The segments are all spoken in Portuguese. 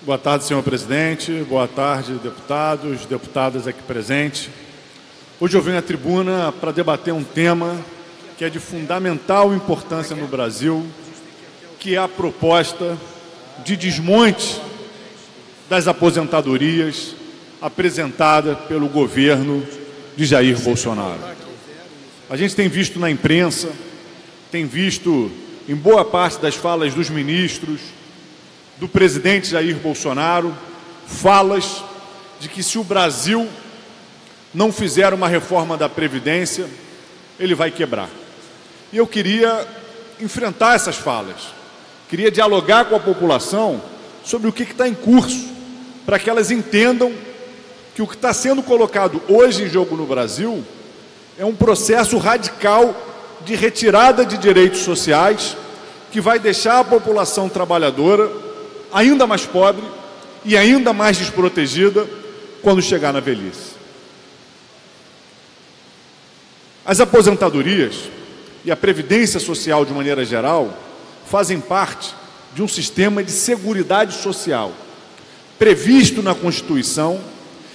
Boa tarde, senhor presidente. Boa tarde, deputados, deputadas aqui presentes. Hoje eu venho à tribuna para debater um tema que é de fundamental importância no Brasil, que é a proposta de desmonte das aposentadorias apresentada pelo governo de Jair Bolsonaro. A gente tem visto na imprensa, tem visto em boa parte das falas dos ministros, do presidente Jair Bolsonaro, falas de que se o Brasil não fizer uma reforma da Previdência, ele vai quebrar. E eu queria enfrentar essas falas, queria dialogar com a população sobre o que está em curso, para que elas entendam que o que está sendo colocado hoje em jogo no Brasil é um processo radical de retirada de direitos sociais que vai deixar a população trabalhadora ainda mais pobre e ainda mais desprotegida quando chegar na velhice. As aposentadorias e a previdência social, de maneira geral, fazem parte de um sistema de seguridade social previsto na Constituição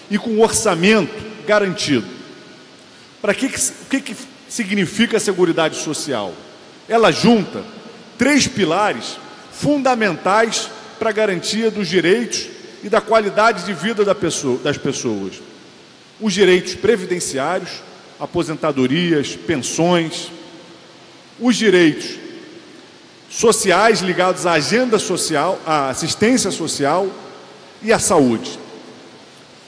e com orçamento garantido. O que significa a seguridade social? Ela junta 3 pilares fundamentais para a garantia dos direitos e da qualidade de vida das pessoas. Os direitos previdenciários, aposentadorias, pensões, os direitos sociais ligados à agenda social, à assistência social e à saúde.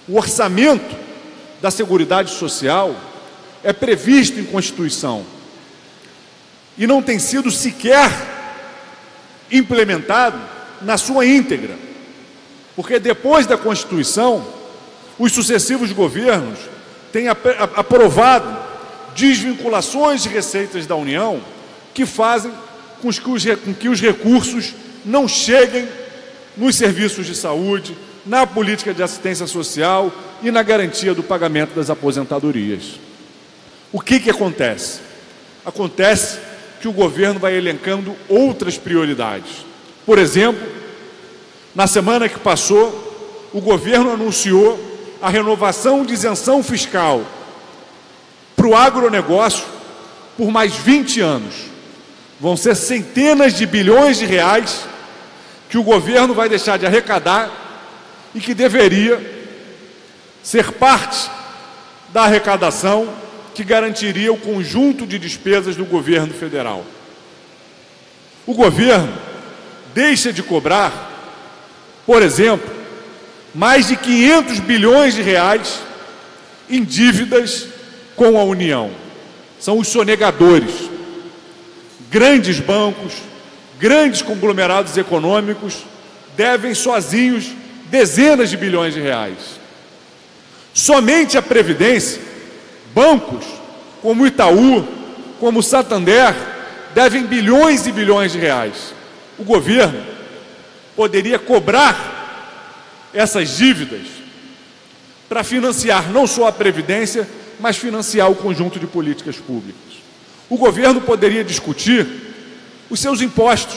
O orçamento da Seguridade Social é previsto em Constituição e não tem sido sequer implementado na sua íntegra, porque depois da Constituição, os sucessivos governos têm aprovado desvinculações de receitas da União que fazem com que os recursos não cheguem nos serviços de saúde, na política de assistência social e na garantia do pagamento das aposentadorias. O que acontece? Acontece que o governo vai elencando outras prioridades. Por exemplo, na semana que passou, o governo anunciou a renovação de isenção fiscal para o agronegócio por mais 20 anos. Vão ser centenas de bilhões de reais que o governo vai deixar de arrecadar e que deveria ser parte da arrecadação que garantiria o conjunto de despesas do governo federal. O governo deixa de cobrar, por exemplo, mais de 500 bilhões de reais em dívidas com a União. São os sonegadores. Grandes bancos, grandes conglomerados econômicos devem sozinhos dezenas de bilhões de reais. Somente a Previdência, bancos como o Itaú, como o Santander, devem bilhões e bilhões de reais. O governo poderia cobrar essas dívidas para financiar não só a Previdência, mas financiar o conjunto de políticas públicas. O governo poderia discutir os seus impostos.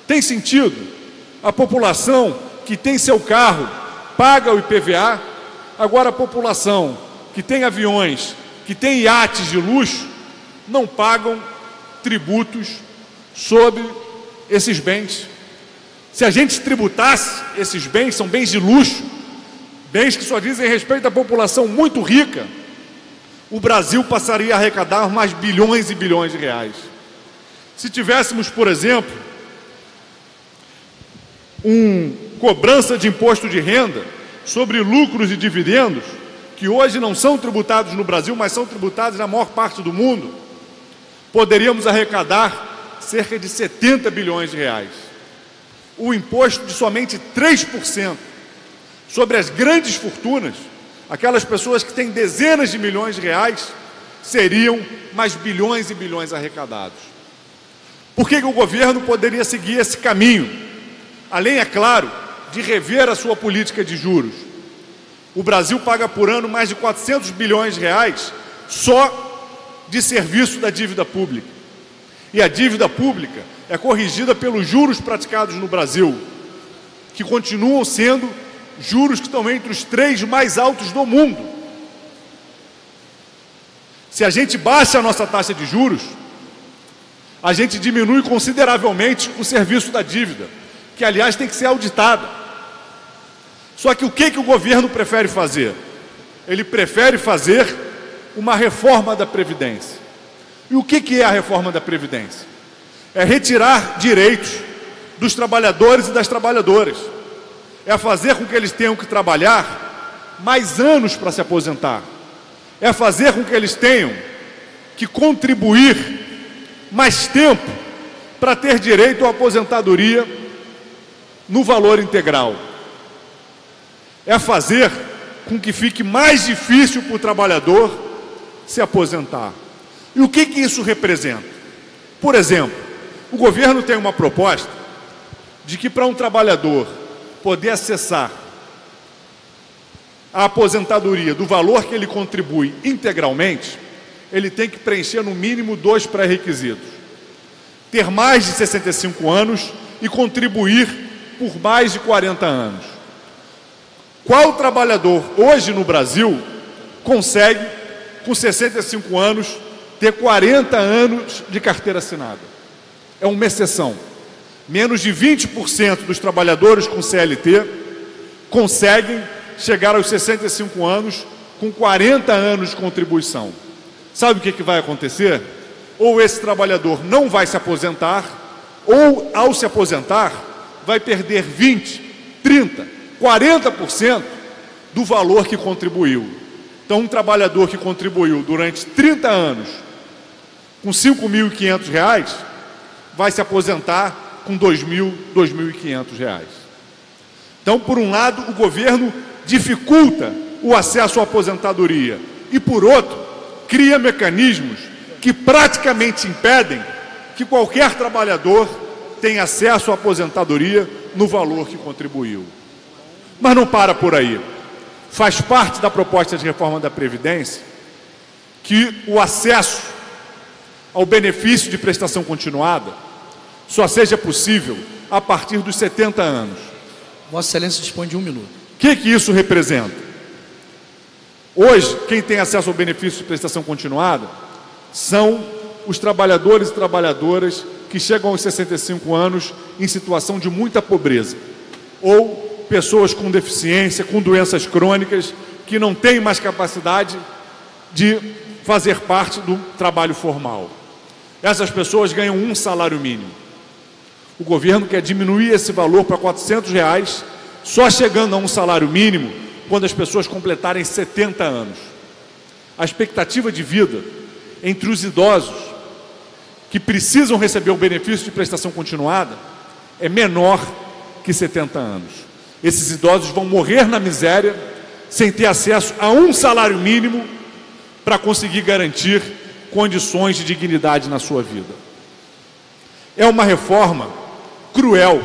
Tem sentido? A população que tem seu carro paga o IPVA, agora a população que tem aviões, que tem iates de luxo, não pagam tributos sobre esses bens. Se a gente tributasse esses bens, são bens de luxo, bens que só dizem respeito à população muito rica, o Brasil passaria a arrecadar mais bilhões e bilhões de reais. Se tivéssemos, por exemplo, cobrança de imposto de renda sobre lucros e dividendos, que hoje não são tributados no Brasil, mas são tributados na maior parte do mundo, poderíamos arrecadar cerca de 70 bilhões de reais. O imposto de somente 3% sobre as grandes fortunas, aquelas pessoas que têm dezenas de milhões de reais, seriam mais bilhões e bilhões arrecadados. Por que o governo poderia seguir esse caminho? Além, é claro, de rever a sua política de juros. O Brasil paga por ano mais de 400 bilhões de reais só de serviço da dívida pública. E a dívida pública é corrigida pelos juros praticados no Brasil. que continuam sendo juros que estão entre os 3 mais altos do mundo. Se a gente baixa a nossa taxa de juros, a gente diminui consideravelmente o serviço da dívida, que aliás tem que ser auditada. Só que o que o governo prefere fazer? Ele prefere fazer uma reforma da Previdência. E o que é a reforma da Previdência? É retirar direitos dos trabalhadores e das trabalhadoras. É fazer com que eles tenham que trabalhar mais anos para se aposentar. É fazer com que eles tenham que contribuir mais tempo para ter direito à aposentadoria no valor integral. É fazer com que fique mais difícil para o trabalhador se aposentar. E o que isso representa? Por exemplo, o governo tem uma proposta de que para um trabalhador poder acessar a aposentadoria do valor que ele contribui integralmente, ele tem que preencher no mínimo 2 pré-requisitos: ter mais de 65 anos e contribuir por mais de 40 anos. Qual trabalhador hoje no Brasil consegue, com 65 anos, ter 40 anos de carteira assinada? É uma exceção. Menos de 20% dos trabalhadores com CLT conseguem chegar aos 65 anos com 40 anos de contribuição. Sabe o que vai acontecer? Ou esse trabalhador não vai se aposentar, ou ao se aposentar, vai perder 20, 30, 40% do valor que contribuiu. Então, um trabalhador que contribuiu durante 30 anos com R$ 5.500, vai se aposentar com R$ 2.000, R$ 2.500. Então, por um lado, o governo dificulta o acesso à aposentadoria e, por outro, cria mecanismos que praticamente impedem que qualquer trabalhador tenha acesso à aposentadoria no valor que contribuiu. Mas não para por aí. Faz parte da proposta de reforma da Previdência que o acesso ao benefício de prestação continuada só seja possível a partir dos 70 anos. Vossa Excelência dispõe de 1 minuto. O que isso representa? Hoje, quem tem acesso ao benefício de prestação continuada são os trabalhadores e trabalhadoras que chegam aos 65 anos em situação de muita pobreza, ou pessoas com deficiência, com doenças crônicas, que não têm mais capacidade de fazer parte do trabalho formal. Essas pessoas ganham um salário mínimo. O governo quer diminuir esse valor para R$ 400, só chegando a um salário mínimo quando as pessoas completarem 70 anos. A expectativa de vida entre os idosos que precisam receber o benefício de prestação continuada é menor que 70 anos. Esses idosos vão morrer na miséria sem ter acesso a um salário mínimo para conseguir garantir condições de dignidade na sua vida. É uma reforma cruel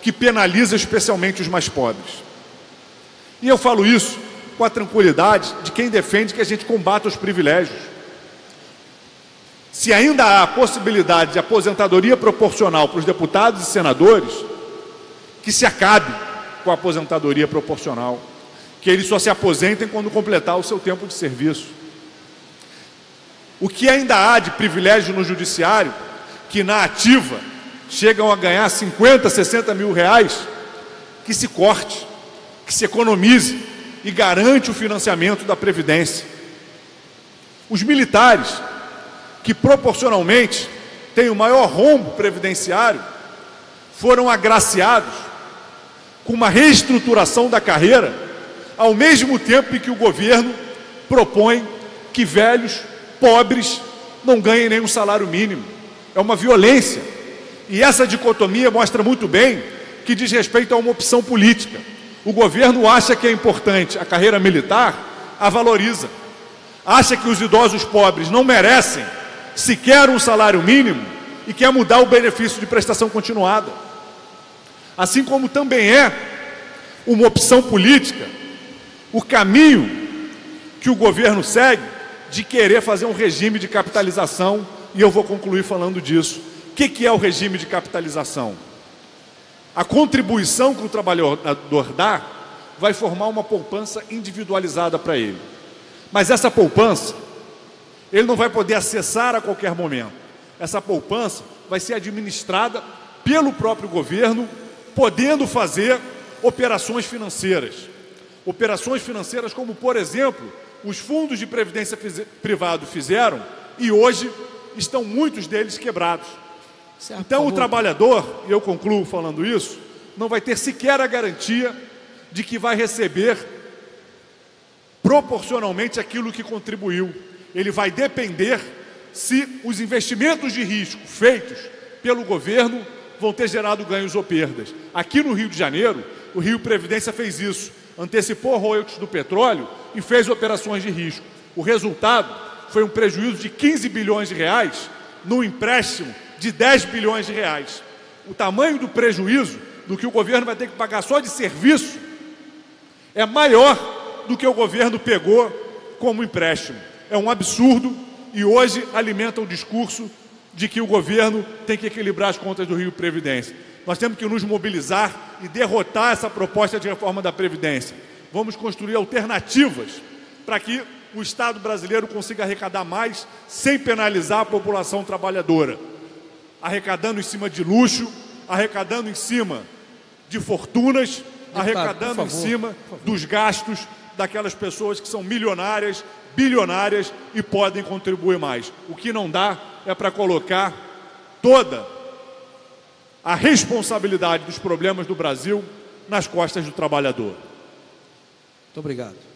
que penaliza especialmente os mais pobres. E eu falo isso com a tranquilidade de quem defende que a gente combata os privilégios. Se ainda há a possibilidade de aposentadoria proporcional para os deputados e senadores, que se acabe com a aposentadoria proporcional, que eles só se aposentem quando completar o seu tempo de serviço. O que ainda há de privilégio no judiciário, que na ativa chegam a ganhar 50, 60 mil reais, que se corte, que se economize e garante o financiamento da Previdência. Os militares, que proporcionalmente têm o maior rombo previdenciário, foram agraciados com uma reestruturação da carreira, ao mesmo tempo em que o governo propõe que velhos, pobres, não ganhem nem um salário mínimo. É uma violência. E essa dicotomia mostra muito bem que diz respeito a uma opção política. O governo acha que é importante a carreira militar, a valoriza. Acha que os idosos pobres não merecem sequer um salário mínimo e quer mudar o benefício de prestação continuada. Assim como também é uma opção política o caminho que o governo segue de querer fazer um regime de capitalização, e eu vou concluir falando disso. O que é o regime de capitalização? a contribuição que o trabalhador dá vai formar uma poupança individualizada para ele. Mas essa poupança, ele não vai poder acessar a qualquer momento. Essa poupança vai ser administrada pelo próprio governo, podendo fazer operações financeiras. Operações financeiras como, por exemplo, os fundos de previdência privado fizeram e hoje estão muitos deles quebrados. Certo, então o trabalhador, e eu concluo falando isso, não vai ter sequer a garantia de que vai receber proporcionalmente aquilo que contribuiu. Ele vai depender se os investimentos de risco feitos pelo governo vão ter gerado ganhos ou perdas. Aqui no Rio de Janeiro, o Rio Previdência fez isso, antecipou royalties do petróleo e fez operações de risco. O resultado foi um prejuízo de 15 bilhões de reais num empréstimo de 10 bilhões de reais. O tamanho do prejuízo do que o governo vai ter que pagar só de serviço é maior do que o governo pegou como empréstimo. É um absurdo e hoje alimenta o discurso de que o governo tem que equilibrar as contas do Rio Previdência. Nós temos que nos mobilizar e derrotar essa proposta de reforma da Previdência. Vamos construir alternativas para que o Estado brasileiro consiga arrecadar mais sem penalizar a população trabalhadora. Arrecadando em cima de luxo, arrecadando em cima de fortunas, arrecadando em cima dos gastos daquelas pessoas que são milionárias, bilionárias e podem contribuir mais. O que não dá é para colocar toda a responsabilidade dos problemas do Brasil nas costas do trabalhador. Muito obrigado.